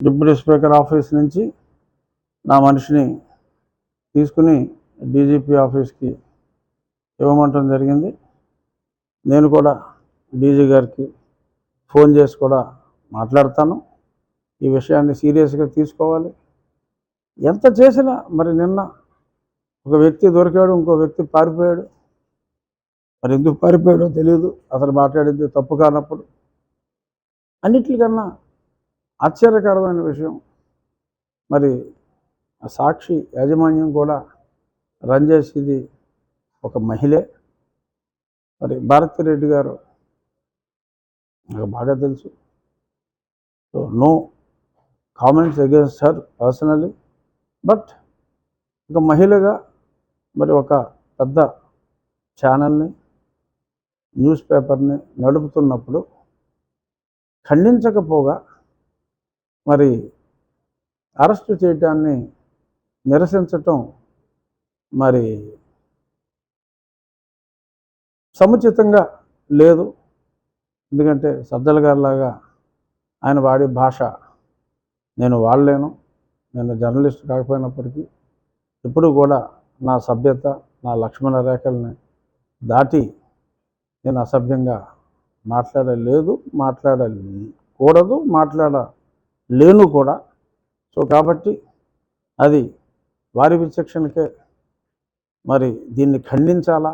Deputy speaker office నుంచి నా మనిషిని తీసుకుని డీజీపీ ఆఫీస్కి ఇవ్వమంటం జరిగింది. నేను కూడా డీజీ గారికి ఫోన్ చేసి కూడా మాట్లాడతాను. ఈ విషయాన్ని సీరియస్గా తీసుకోవాలి. ఎంత చేసినా మరి నిన్న ఒక వ్యక్తి దొరికాడు, ఇంకో వ్యక్తి పారిపోయాడు. మరి ఎందుకు పారిపోయాడో తెలియదు. అతను మాట్లాడింది తప్పు కానప్పుడు. అన్నిటికన్నా ఆశ్చర్యకరమైన విషయం, మరి సాక్షి యాజమాన్యం కూడా రన్ చేసేది ఒక మహిళే. మరి భారతిరెడ్డి గారు నాకు బాగా తెలుసు. So no comments against her personally, but ఒక మహిళగా మరి ఒక పెద్ద ఛానల్ని, న్యూస్ పేపర్ని నడుపుతున్నప్పుడు ఖండించకపోగా మరి అరెస్టు చేయటాన్ని నిరసించటం మరి సముచితంగా లేదు. ఎందుకంటే సజ్జల గారిలాగా ఆయన వాడే భాష నేను వాడలేను. నేను జర్నలిస్ట్ కాకపోయినప్పటికీ ఇప్పుడు కూడా నా సభ్యత, నా లక్ష్మణ రేఖల్ని దాటి నేను అసభ్యంగా మాట్లాడలేదు, మాట్లాడకూడదు, మాట్లాడలేను కూడా. సో కాబట్టి అది వారి విచక్షణకే మరి దీన్ని ఖండించాలా,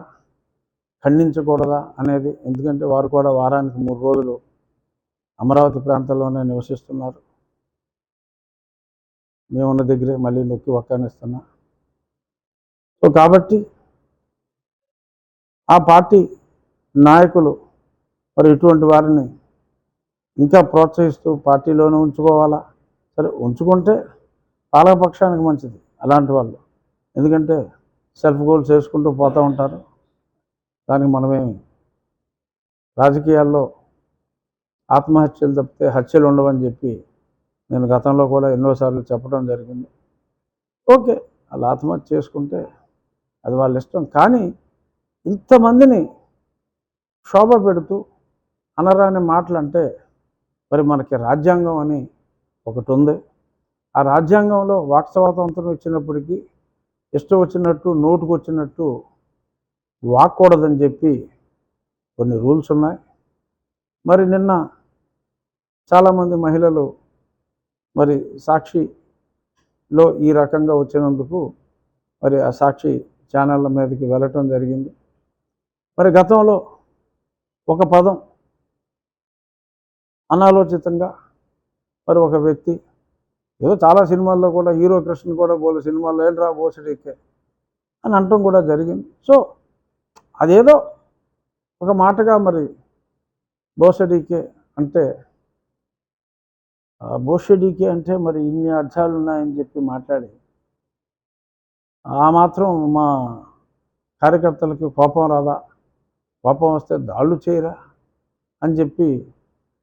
ఖండించకూడదా అనేది. ఎందుకంటే వారు కూడా వారానికి 3 రోజులు అమరావతి ప్రాంతంలోనే నివసిస్తున్నారు. మేమున్న దగ్గరే మళ్ళీ నొక్కి వక్కానిస్తున్నా. సో కాబట్టి ఆ పార్టీ నాయకులు మరి ఇటువంటి వారిని ఇంకా ప్రోత్సహిస్తూ పార్టీలోనే ఉంచుకోవాలా? సరే, ఉంచుకుంటే పాలకపక్షానికి మంచిది అలాంటి వాళ్ళు. ఎందుకంటే సెల్ఫ్ గోల్స్ చేసుకుంటూ పోతూ ఉంటారు. దానికి మనమేమి రాజకీయాల్లో ఆత్మహత్యలు తప్పితే హత్యలు ఉండవని చెప్పి నేను గతంలో కూడా ఎన్నోసార్లు చెప్పడం జరిగింది. ఓకే, వాళ్ళు ఆత్మహత్య చేసుకుంటే అది వాళ్ళ ఇష్టం. కానీ ఇంతమందిని శోభ పెడుతూ అనరాని మాటలు అంటే మరి మనకి రాజ్యాంగం అని ఒకటి ఉంది. ఆ రాజ్యాంగంలో వాక్ స్వాతంత్రం ఇచ్చినప్పటికీ ఇష్టం వచ్చినట్టు నోటుకు వచ్చినట్టు వాక్కూడదని చెప్పి కొన్ని రూల్స్ ఉన్నాయి. మరి నిన్న చాలామంది మహిళలు మరి సాక్షిలో ఈ రకంగా వచ్చినందుకు మరి ఆ సాక్షి ఛానళ్ళ మీదకి వెళ్ళటం జరిగింది. మరి గతంలో ఒక పదం అనాలోచితంగా మరి ఒక వ్యక్తి ఏదో చాలా సినిమాల్లో కూడా హీరో కృష్ణ కూడా బోలు సినిమాల్లో ఏంట్రా బోసడీకే అని అనటం కూడా జరిగింది. సో అదేదో ఒక మాటగా మరి బోసడీకే అంటే బోషడీకే అంటే మరి ఇన్ని అర్థాలు ఉన్నాయని చెప్పి మాట్లాడి ఆ మాత్రం మా కార్యకర్తలకి కోపం రాదా? కోపం వస్తే దాళ్ళు చేయరా అని చెప్పి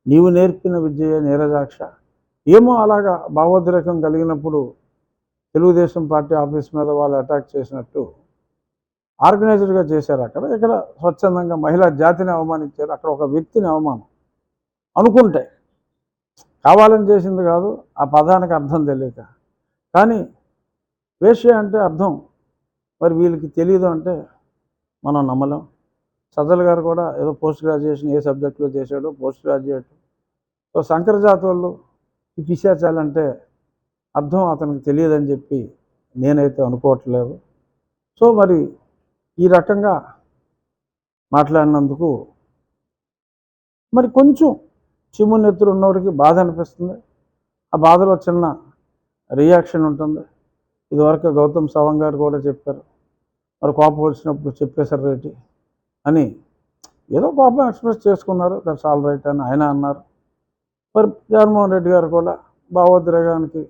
నీవు నేర్పిన విద్యయే నీరజాక్ష. ఏమో అలాగా భావోద్రేకం కలిగినప్పుడు తెలుగుదేశం పార్టీ ఆఫీస్ మీద వాళ్ళు అటాక్ చేసినట్టు ఆర్గనైజర్గా చేశారు. ఇక్కడ స్వచ్ఛందంగా మహిళా జాతిని అవమానించారు. అక్కడ ఒక వ్యక్తిని అవమానం అనుకుంటే కావాలని చేసింది కాదు, ఆ పదానికి అర్థం తెలియక. కానీ వేశ్య అంటే అర్థం మరి వీళ్ళకి తెలియదు అంటే మనం నమ్మలేం. సజ్జల గారు కూడా ఏదో పోస్ట్ గ్రాడ్యుయేషన్ ఏ సబ్జెక్టులో చేశాడో పోస్ట్ గ్రాడ్యుయేట్. సో శంకరజాతి వాళ్ళు ఈ పిశాచాలంటే అర్థం అతనికి తెలియదని చెప్పి నేనైతే అనుకోవట్లేదు. సో మరి ఈ రకంగా మాట్లాడినందుకు మరి కొంచెం చిమ్మునెత్తురు ఉన్నవాడికి బాధ అనిపిస్తుంది. ఆ బాధలో చిన్న రియాక్షన్ ఉంటుంది. ఇదివరకు గౌతమ్ సవాంగ్ గారు కూడా చెప్పారు, మరి కోపం వచ్చినప్పుడు చెప్పేశారు రేటి అని. ఏదో కోపం ఎక్స్ప్రెస్ చేసుకున్నారు, దట్స్ ఆల్ రైట్ అని ఆయన అన్నారు. మరి జగన్మోహన్ రెడ్డి గారు కూడా భావోద్రేకానికి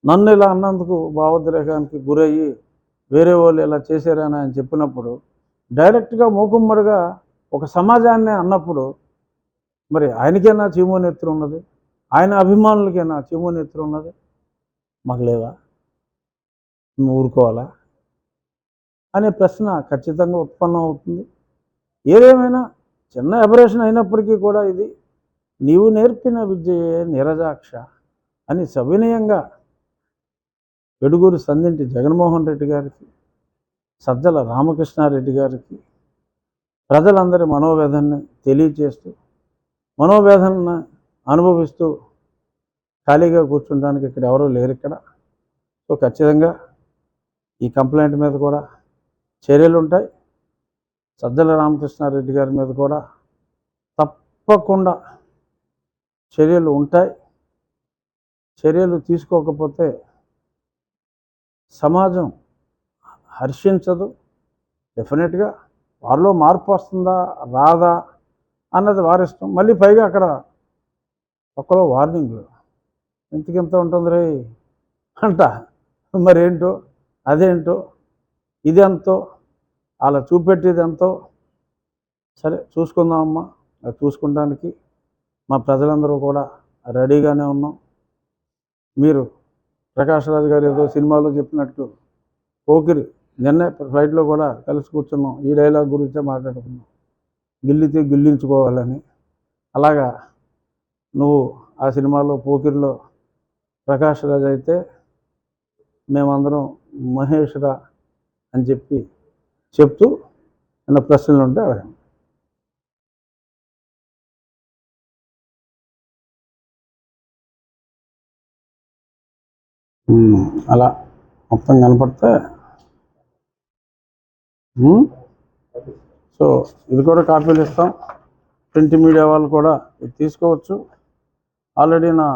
నన్ను ఇలా అన్నందుకు భావోద్రేకానికి గురయ్యి వేరే వాళ్ళు ఇలా చేశారని ఆయన చెప్పినప్పుడు డైరెక్ట్గా మూకుమ్మడిగా ఒక సమాజాన్ని అన్నప్పుడు మరి ఆయనకైనా చీమోనెత్తురు ఉన్నది, ఆయన అభిమానులకైనా చీమోనెత్తురు ఉన్నది, మాకు లేవా? నువ్వు ఊరుకోవాలా అనే ప్రశ్న ఖచ్చితంగా ఉత్పన్నం అవుతుంది. ఏదేమైనా చిన్న ఎబరేషన్ అయినప్పటికీ కూడా ఇది నీవు నేర్పిన విద్యయే నీరజాక్ష అని సవినయంగా వెడుగూరు సందింటి జగన్మోహన్ రెడ్డి గారికి, సజ్జల రామకృష్ణారెడ్డి గారికి ప్రజలందరి మనోవేదనని తెలియజేస్తూ, మనోవేదనను అనుభవిస్తూ ఖాళీగా కూర్చుంటానికి ఇక్కడ ఎవరూ లేరు ఇక్కడ. సో ఖచ్చితంగా ఈ కంప్లైంట్ మీద కూడా చర్యలు ఉంటాయి. సజ్జల రామకృష్ణారెడ్డి గారి మీద కూడా తప్పకుండా చర్యలు ఉంటాయి. చర్యలు తీసుకోకపోతే సమాజం హర్షించదు. డెఫినెట్గా వారిలో మార్పు వస్తుందా రాదా అన్నది వారిష్టం. మళ్ళీ పైగా అక్కడ ఒక్కలో వార్నింగ్లు ఇంతకింత ఉంటుంది రే అంట. మరేంటో అదేంటో ఇదెంతో అలా చూపెట్టేది ఎంతో. సరే చూసుకుందామమ్మా. అది చూసుకుంటానికి మా ప్రజలందరూ కూడా రెడీగానే ఉన్నాం. మీరు ప్రకాష్ రాజ్ గారు ఏదో సినిమాలో చెప్పినట్టు పోకిరి నిన్నే ఫ్లైట్లో కూడా కలిసి కూర్చున్నాం. ఈ డైలాగ్ గురించే మాట్లాడుకున్నాం, గిల్లితే గిల్లించుకోవాలని. అలాగా నువ్వు ఆ సినిమాలో పోకిరిలో ప్రకాష్ రాజ్ అయితే మేమందరం మహేష్ రా అని చెప్తూ ఏమైనా ప్రశ్నలు ఉంటే అడగండి. అలా మొత్తం కనపడితే సో ఇది కూడా కాపీలు ఇస్తాం. ప్రింట్ మీడియా వాళ్ళు కూడా ఇది తీసుకోవచ్చు. ఆల్రెడీ నా